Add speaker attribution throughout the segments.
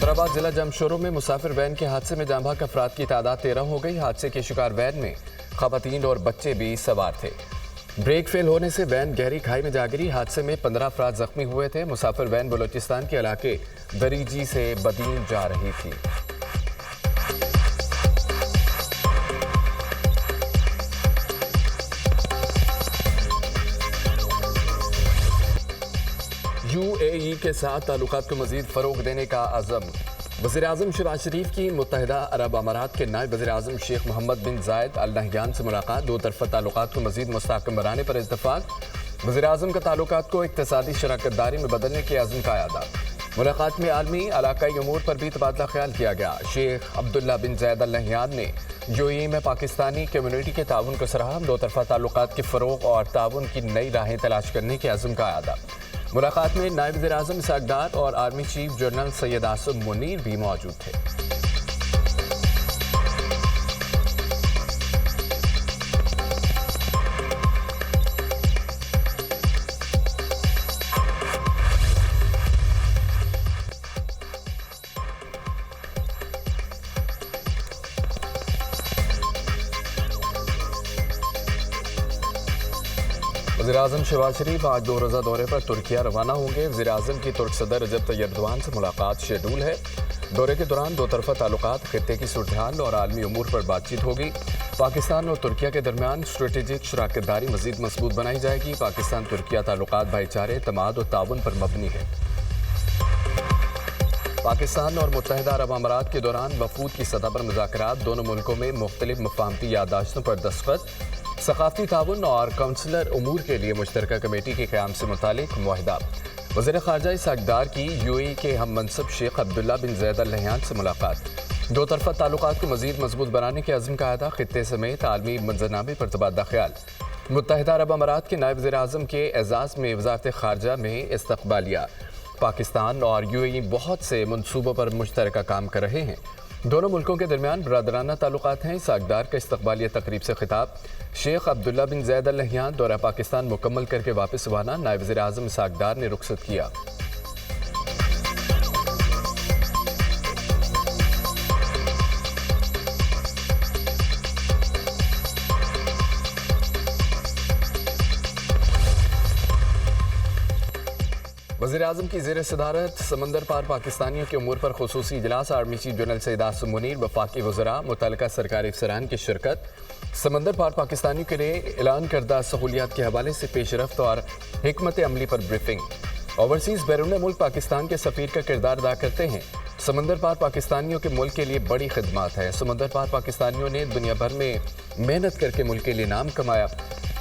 Speaker 1: हैदराबाद जिला जमशोरों में मुसाफिर वैन के हादसे में जाँ बहक अफराद की तादाद 13 हो गई। हादसे के शिकार वैन में खवातीन और बच्चे भी सवार थे। ब्रेक फेल होने से वैन गहरी खाई में जा गिरी। हादसे में 15 अफराद जख्मी हुए थे। मुसाफिर वैन बलोचिस्तान के इलाके दरीजी से बदीन जा रही थी। UAE के साथ ताल्लुकात को मजीद फरोग देने का अज़म। वज़ीर-ए-आज़म शहबाज शरीफ की मुत्तहिदा अरब अमारात के नायब वज़ीर-ए-आज़म शेख मोहम्मद बिन जायद अल नहयान से मुलाकात। दो तरफ़ा ताल्लुकात को मजीद मुस्तहकम बनाने पर इत्तफ़ाक़। वज़ीर-ए-आज़म का ताल्लुकात को इक़्तिसादी शराकत दारी में बदलने के अज़्म का यादा। मुलाकात में आलमी इलाकाई अमूर पर भी तबादला ख्याल किया गया। शेख अब्दुल्ला बिन जायद अल नहयान ने UAE में पाकिस्तानी कम्यूनिटी के ताउन को सराहा। दो तरफ़ा ताल्लुकात के फ़रोग़ और ताउन की नई राहें तलाश करने के अज़्म का यादा। मुलाकात में नायब वज़ीर-ए-आज़म इसहाक़ डार और army chief general Syed Asim Munir भी मौजूद थे। वज़ीर-ए-आज़म शहबाज शरीफ आज 2 रोज़ा दौरे पर तुर्किया रवाना होंगे। वज़ीर-ए-आज़म की तुर्क सदर रजब तैयब एर्दोग़ान से मुलाकात शेड्यूल है। दौरे के दौरान दो तरफ़ा ताल्लुकात, खित्ते की सूरत-ए-हाल और आलमी अमूर पर बातचीत होगी। पाकिस्तान और तुर्किया के दरमियान स्ट्रेटेजिक शराकत दारी मज़ीद मजबूत बनाई जाएगी। पाकिस्तान तुर्किया ताल्लुकात भाईचारे, तमाद और ताउन पर मबनी है। पाकिस्तान और मुत्तहिदा अरब अमारात के दौरान वफूद की सतह पर मुज़ाकरात। दोनों मुल्कों में मुख्तलिफ मफ़ाहमती याददाश्तों पर दस्तखत। सकाफ़ती ताउन और काउंसलर उमूर के लिए मुश्तरका कमेटी के क़याम से मुतालिक मुआहिदा। वज़ीर ख़ारजा इसहाक़ डार की UAE के हम मनसब शेख अब्दुल्ला बिन ज़ैद अल नहयान से मुलाकात। दो तरफ़ा ताल्लुकात को मज़ीद मजबूत बनाने के अज़्म का अहदा। खित्ते समेत आलमी मंजरनामे पर तबादला ख्याल। मुत्तहिदा अरब अमारात के नायब वज़ीर-ए-आज़म के एज़ाज़ में वज़ारत ख़ारजा में इस्तक़बालिया। पाकिस्तान और UAE बहुत से मनसूबों पर मुश्तरका काम कर रहे हैं। दोनों मुल्कों के दरमियान बरादराना ताल्लुकात हैं। इसहाक़ डार का इस्तक़बालिया तकरीब से खिताब। शेख अब्दुल्ला बिन ज़ैद अल नहयान दौरा पाकिस्तान मुकम्मल करके वापस रवाना। नायब वज़ीर-ए-आज़म इसहाक़ डार ने रुख़सत किया। वज़ीर-ए-आज़म की ज़ेर सदारत समंदर पार पाकिस्तानियों के उमूर पर खुसूसी इजलास। Army chief general Syed Asim Munir, वफाकी वज़रा, मुतल्लिका सरकारी अफसरान की शिरकत। समंदर पार पाकिस्तानियों के लिए ऐलान करदा सहूलियात के हवाले से पेशरफ्त और हिकमत अमली पर ब्रीफिंग। ओवरसीज़ बैरून मुल्क पाकिस्तान के सफ़ीर का किरदार अदा करते हैं। समंदर पार पाकिस्तानियों के मुल्क के लिए बड़ी खिदमत है। समंदर पार पाकिस्तानियों ने दुनिया भर में मेहनत करके मुल्क के लिए नाम कमाया।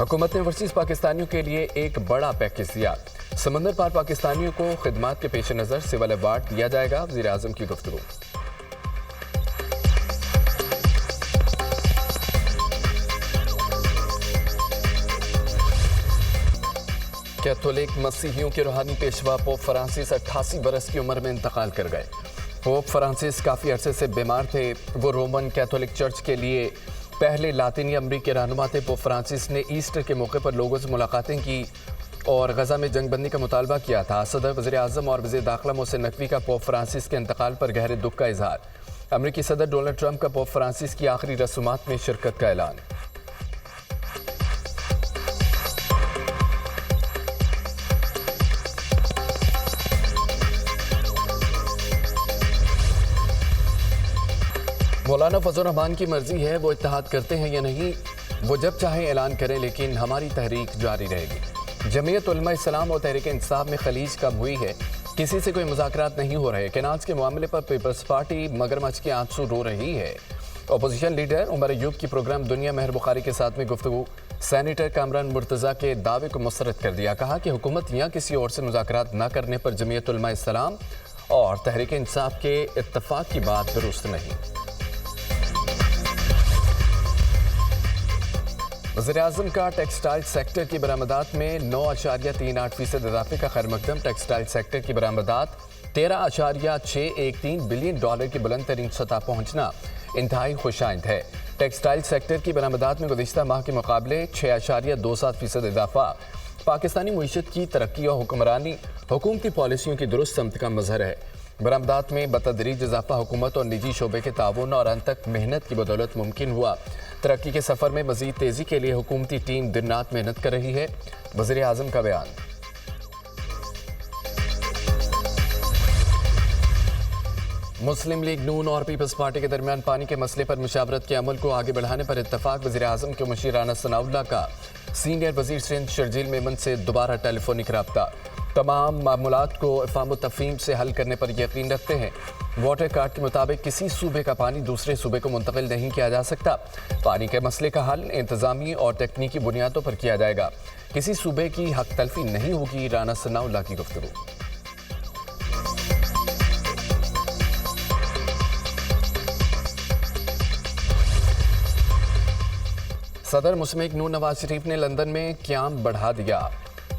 Speaker 1: हुकूमत ने ओवरसीज़ पाकिस्तानियों के लिए एक बड़ा पैकेज दिया। समंदर पार पाकिस्तानियों को खिदमत के पेश नज़र सिविल अवार्ड दिया जाएगा। वज़ीर-ए-आज़म की गुफ्तगू। कैथोलिक मसीहियों के रूहानी पेशवा पोप फ्रांसिस 88 बरस की उम्र में इंतकाल कर गए। पोप फ्रांसिस काफ़ी अरसे से बीमार थे। वो रोमन कैथोलिक चर्च के लिए पहले लातीनी अमरीकी रहनुमा थे। पोप फ्रांसिस ने ईस्टर के मौके पर लोगों से मुलाकातें की और गजा में जंगबंदी का मुतालबा किया था। सदर, वज़ीर-ए-आज़म और वज़ीर दाखिला मोहसिन नकवी का पोप फ्रांसिस के इंतकाल पर गहरे दुख का इजहार। अमरीकी सदर डोनाल्ड ट्रंप का पोप फ्रांसिस की आखिरी रसूमात में शिरकत का ऐलान। मौलाना फजल रहमान की मर्जी है, वो इत्तेहाद करते हैं या नहीं, वो जब चाहें ऐलान करें, लेकिन हमारी तहरीक जारी रहेगी। जमीयत उलमा इस्लाम और तहरीक इंसाफ में खलीज कम हुई है। किसी से कोई मुज़ाकरात नहीं हो रहे। केनाज के मामले पर पीपल्स पार्टी मगरमच्छ के आंसू रो रही है। अपोजिशन लीडर उमर अयूब की प्रोग्राम दुनिया मेहर बुखारी के साथ में गुफ्तगू। सैनेटर कामरान मुर्तज़ा के दावे को मुस्तरद कर दिया। कहा कि हुकूमत या किसी और से मुज़ाकरात न करने पर जमीयत उलमा इस्लाम और तहरीक इंसाफ के इत्तफाक की बात दुरुस्त नहीं। वज़ीर-ए-आज़म का टेक्सटाइल सेक्टर की बरामदात में 9.38% इजाफे का खैर मकदम। टेक्सटाइल सेक्टर की बरामदात $13.613 बिलियन की बुलंद तरीन सतह पहुँचना इंतहाई खुशाइंद है। टेक्सटाइल सेक्टर की बरामदात में गुज़िश्ता माह के मुकाबले 6.27% इजाफा पाकिस्तानी मईशत की तरक्की और हुक्मरानी हुकूमती पॉलिसियों की दुरुस्त समत का मजहर है। बरामदात में बतदरीज इजाफा हुकूमत और निजी शोबे के ताउन और अनथक मेहनत की बदौलत मुमकिन हुआ। तरक्की के सफ़र में मज़ीद तेज़ी के लिए हुकूमती टीम दिन रात मेहनत कर रही है। वज़ीर आज़म का बयान। मुस्लिम लीग नून और पीपल्स पार्टी के दरमियान पानी के मसले पर मुशावरत के अमल को आगे बढ़ाने पर इत्तफाक। वज़ीर आज़म के मुशीर राना सनाउल्लाह का सीनियर वज़ीर सिंध शर्जील मेमन से दोबारा टेलीफोनिक रब्ता। तमाम मामलात को इफ़ाम तफ़हीम से हल करने पर यकीन रखते हैं। वाटर कार्ड के मुताबिक किसी सूबे का पानी दूसरे सूबे को मुंतकिल नहीं किया जा सकता। पानी के मसले का हल इंतज़ामी और तकनीकी बुनियादों पर किया जाएगा। किसी सूबे की हक तलफी नहीं होगी। राना सनाउल्लाह की गुफ्तगू। सदर मुस्लिम नून नवाज शरीफ ने लंदन में क्याम बढ़ा दिया।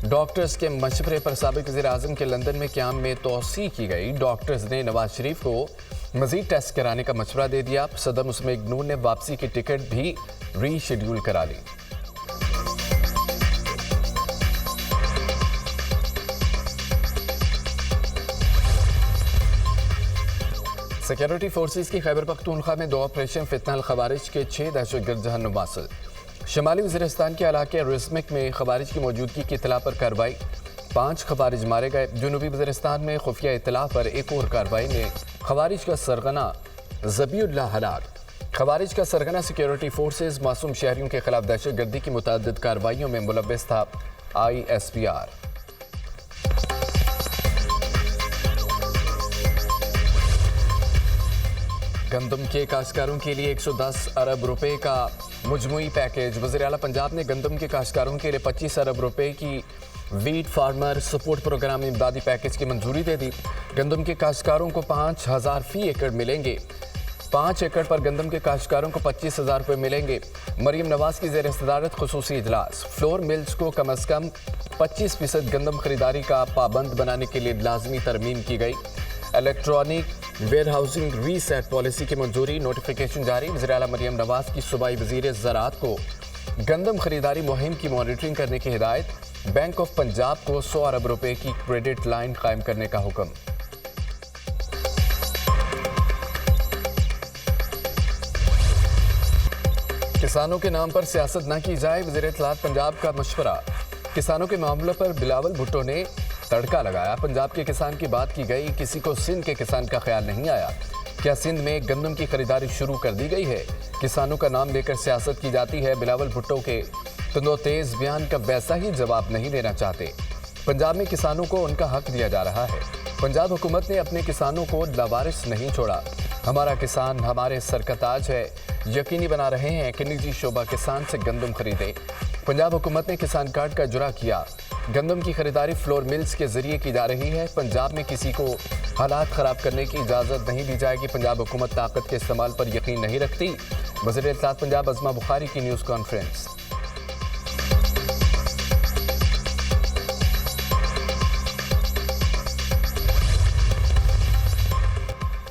Speaker 1: डॉक्टर्स के मशवरे पर साबिक वज़ीर आज़म के लंदन में क्याम में तोसी की गई। डॉक्टर्स ने नवाज शरीफ को मजीद टेस्ट कराने का मशवरा दे दिया। सदर मुस्लिम नून ने वापसी की टिकट भी रीशेड्यूल करा ली। सिक्योरिटी फोर्सेस की खैबर पख्तूनख्वा में 2 ऑपरेशन फितना अल खवारिज के 6 दहशतगर्द जहन्नुम हासिल। शमाली वज़ीरिस्तान के इलाके रिस्मिक में खवारिज की मौजूदगी की इतला पर कार्रवाई। 5 खवारिज मारे गए। जनूबी वज़ीरिस्तान में खुफिया इतला पर एक और कार्रवाई में खवारिज का सरगना ज़बीउल्लाह हलाक। खवारिज का सरगना सिक्योरिटी फोर्सेस मासूम शहरियों के खिलाफ दहशतगर्दी की मुतअद्दिद कार्रवाइयों में मुलव्वस था। ISPR। गंदम के काश्तकारों के लिए 110 अरब रुपए का मुजमुई पैकेज। वज़ीर आला पंजाब ने गंदम के काश्तकारों के लिए 25 अरब रुपए की वीट फार्मर सपोर्ट प्रोग्राम इमदादी पैकेज की मंजूरी दे दी। गंदम के काश्तकारों को 5,000 फी एकड़ मिलेंगे। 5 एकड़ पर गंदम के काश्तकारों को 25,000 रुपये मिलेंगे। मरीम नवाज की ज़ेर सदारत खुसूसी इजलास। फ्लोर मिल्स को कम अज़ कम 25% गंदम खरीदारी का पाबंद बनाने के लिए लाजमी तरमीम की गई। Electronic warehousing receipt policy की मंजूरी। नोटिफिकेशन जारी। वज़ीर आला मरीम नवाज की सूबाई वज़ीर ज़राअत को गंदम खरीदारी मुहिम की मॉनिटरिंग करने की हिदायत। बैंक ऑफ पंजाब को 100 अरब रुपए की क्रेडिट लाइन कायम करने का हुक्म। किसानों के नाम पर सियासत न की जाए। वज़ीर इत्तलात पंजाब का मशवरा। किसानों के मामलों पर बिलावल भुट्टो ने तड़का लगाया। पंजाब के किसान की बात की गई। किसी को सिंध के किसान का ख्याल नहीं आया। क्या सिंध में गंदम की खरीदारी शुरू कर दी गई है? किसानों का नाम लेकर सियासत की जाती है। बिलावल भुट्टो के तंदोतेज बयान का वैसा ही जवाब नहीं देना चाहते। पंजाब में किसानों को उनका हक दिया जा रहा है। पंजाब हुकूमत ने अपने किसानों को लावारिस नहीं छोड़ा। हमारा किसान हमारे सर का ताज है। यकीनी बना रहे हैं कि निजी शोबा किसान से गंदम खरीदे। पंजाब हुकूमत ने किसान कार्ड का इजरा किया। गंदम की खरीदारी फ्लोर मिल्स के जरिए की जा रही है। पंजाब में किसी को हालात ख़राब करने की इजाज़त नहीं दी जाएगी। पंजाब हुकूमत ताकत के इस्तेमाल पर यकीन नहीं रखती। वज़ीर इत्तलात पंजाब अज़मा बुखारी की न्यूज़ कॉन्फ्रेंस।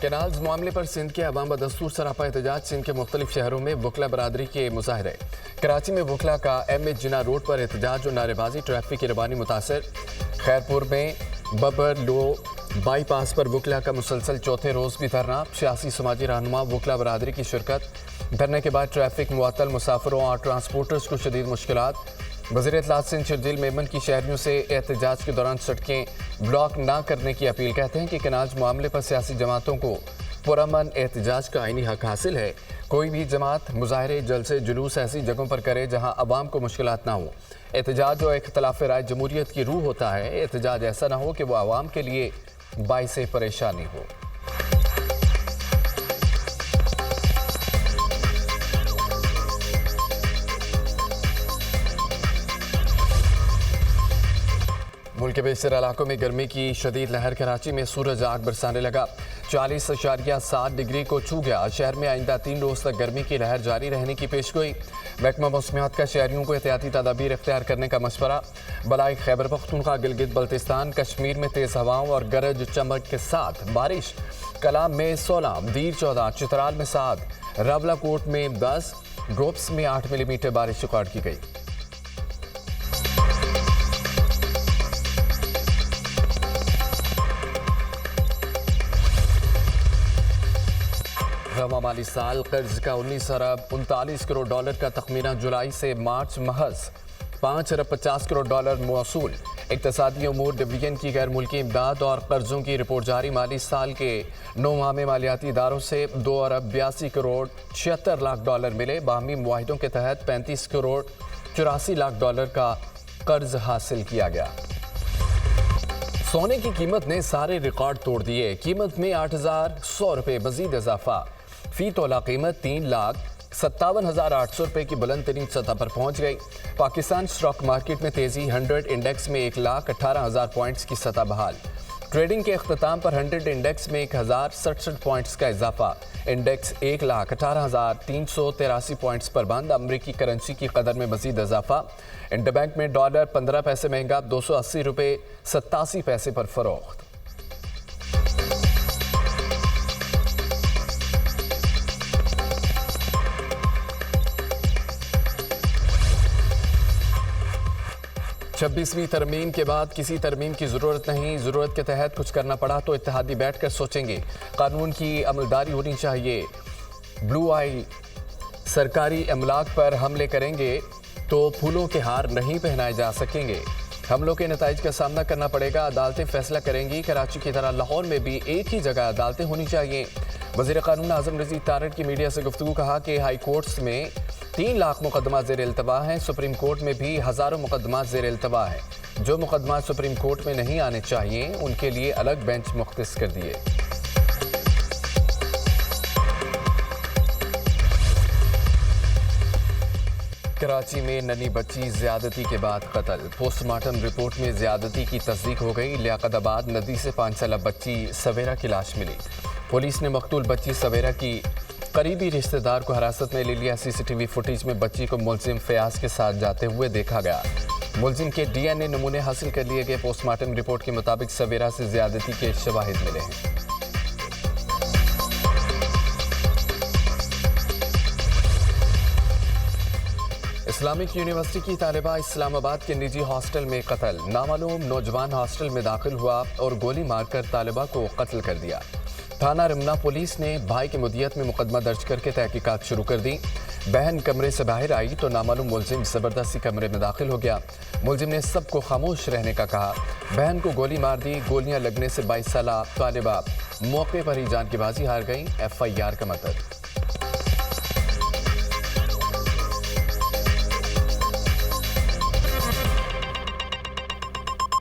Speaker 1: कैनाल्स मामले पर सिंध के अवाम बदस्तूर सरापा एहतजाज। सिंध के मुख्तलिफ शहरों में वकला बरादरी के मुजाहरे। कराची में वकला का MH जिन्ना रोड पर एहतजाज और नारेबाजी। ट्रैफिक की रवानी मुतासर। खैरपुर में बबर लो बाईपास पर वकला का मुसलसल चौथे रोज़ भी धरना। सियासी समाजी रहनुमा वकला बरादरी की शिरकत। धरने के बाद ट्रैफिक मुअत्तल। मुसाफिरों और ट्रांसपोर्टर्स को शदीद मुश्किलात। वज़ीर इत्तलात सिंध शर्जील मेमन की शहरियों से एहतजाज के दौरान सड़कें ब्लॉक ना करने की अपील। कहते हैं कि कैनाल्स मामले पर सियासी जमातों को पुरअमन एहतजाज का आईनी हक हासिल है। कोई भी जमात मुजाहरे जलसे जुलूस ऐसी जगहों पर करे जहां अवाम को मुश्किलात ना हो। एहतजाज और इख्तिलाफ राय जमहूरियत की रूह होता है। एहतजाज ऐसा ना हो कि वह अवाम के लिए बाइसे परेशानी हो। मुल्क के बेशतर इलाकों में गर्मी की शदीद लहर। कराची में सूरज आग बरसाने लगा। 40.7 डिग्री को छू गया। शहर में आइंदा 3 रोज़ तक गर्मी की लहर जारी रहने की पेशगोई। महकमा मौसमियात का शहरियों को एहतियाती तदाबीर इख्तियार करने का मशवरा। बलाई खैबर पख्तूनख्वा गिलगित बल्तिस्तान कश्मीर में तेज़ हवाओं और गरज चमक के साथ बारिश। कलाम में 16, दीर 14, चित्राल में 7, रावलाकोट में 10, ग्रोप्स में 8 मिलीमीटर बारिश रिकॉर्ड की गई। नवा माली साल कर्ज का 19 अरब 39 करोड़ डॉलर का तखमीना जुलाई से मार्च महज 5 अरब 50 करोड़ डॉलर मौसूल। इक्तसादी उमूर डिवीजन की गैर मुल्की इमदाद और कर्जों की रिपोर्ट जारी माली साल के 9 माह में मालियाती इदारों से 2 अरब 82 करोड़ 76 लाख डॉलर मिले। बाहमी मुआहिदों के तहत 35 करोड़ 84 लाख डॉलर का कर्ज हासिल किया गया। सोने की कीमत ने सारे रिकॉर्ड तोड़ दिए। कीमत में 8,100 रुपये मजीद इजाफा। फी तोला कीमत 3,57,800 रुपये की बुलंद तरीन सतह पर पहुंच गई। पाकिस्तान स्टॉक मार्केट में तेजी। 100 इंडेक्स में 1,18,000 पॉइंट्स की सतह बहाल। ट्रेडिंग के अख्ताम पर 100 इंडेक्स में 1,067 पॉइंट्स का इजाफा। इंडेक्स 1,18,383 पॉइंट्स पर बंद। अमरीकी करेंसी की कदर में मजीद इजाफा। इंटरबैंक में डॉलर 15 पैसे महंगा 280 रुपये 87 पैसे पर फरोख्त। छब्बीसवीं तरमीम के बाद किसी तरमीम की ज़रूरत नहीं। ज़रूरत के तहत कुछ करना पड़ा तो इत्तेहादी बैठकर सोचेंगे। कानून की अमलदारी होनी चाहिए। ब्लू आई सरकारी अमलाक पर हमले करेंगे तो फूलों के हार नहीं पहनाए जा सकेंगे। हमलों के नताइज का सामना करना पड़ेगा। अदालतें फैसला करेंगी। कराची की तरह लाहौर में भी एक ही जगह अदालतें होनी चाहिए। वज़ीर कानून आज़म रज़ी तारड़ की मीडिया से गुफ्तगू। कहा कि हाई कोर्ट्स में 3 लाख मुकदमा ज़ेर इल्तवा हैं। सुप्रीम कोर्ट में भी हज़ारों मुकदमा ज़ेर इल्तवा है। जो मुकदमा सुप्रीम कोर्ट में नहीं आने चाहिए उनके लिए अलग बेंच मुख्तस कर दिए। कराची में नन्ही बच्ची ज्यादती के बाद कत्ल। पोस्टमार्टम रिपोर्ट में ज्यादती की तस्दीक हो गई। लियाकताबाद नदी से 5 साल बच्ची सवेरा की लाश मिली। पुलिस ने मकतूल बच्ची सवेरा की करीबी रिश्तेदार को हिरासत में ले लिया। सीसीटीवी फुटेज में बच्ची को मुलजिम फयाज के साथ जाते हुए देखा गया। मुलजिम के डीएनए नमूने हासिल कर लिए गए। पोस्टमार्टम रिपोर्ट के मुताबिक सवेरा से ज्यादती के शवाहिद मिले हैं। इस्लामिक यूनिवर्सिटी की तालिबा इस्लामाबाद के निजी हॉस्टल में कत्ल। नामालूम नौजवान हॉस्टल में दाखिल हुआ और गोली मारकर तालिबा को कत्ल कर दिया। थाना रमना पुलिस ने भाई की मुद्दियत में मुकदमा दर्ज करके तहकीकात शुरू कर दी। बहन कमरे से बाहर आई तो नामालूम मुलजिम जबरदस्ती कमरे में दाखिल हो गया। मुलजिम ने सबको खामोश रहने का कहा। बहन को गोली मार दी। गोलियां लगने से 22 साल तालिबा मौके पर ही जान की बाजी हार गई। FIR का मतलब।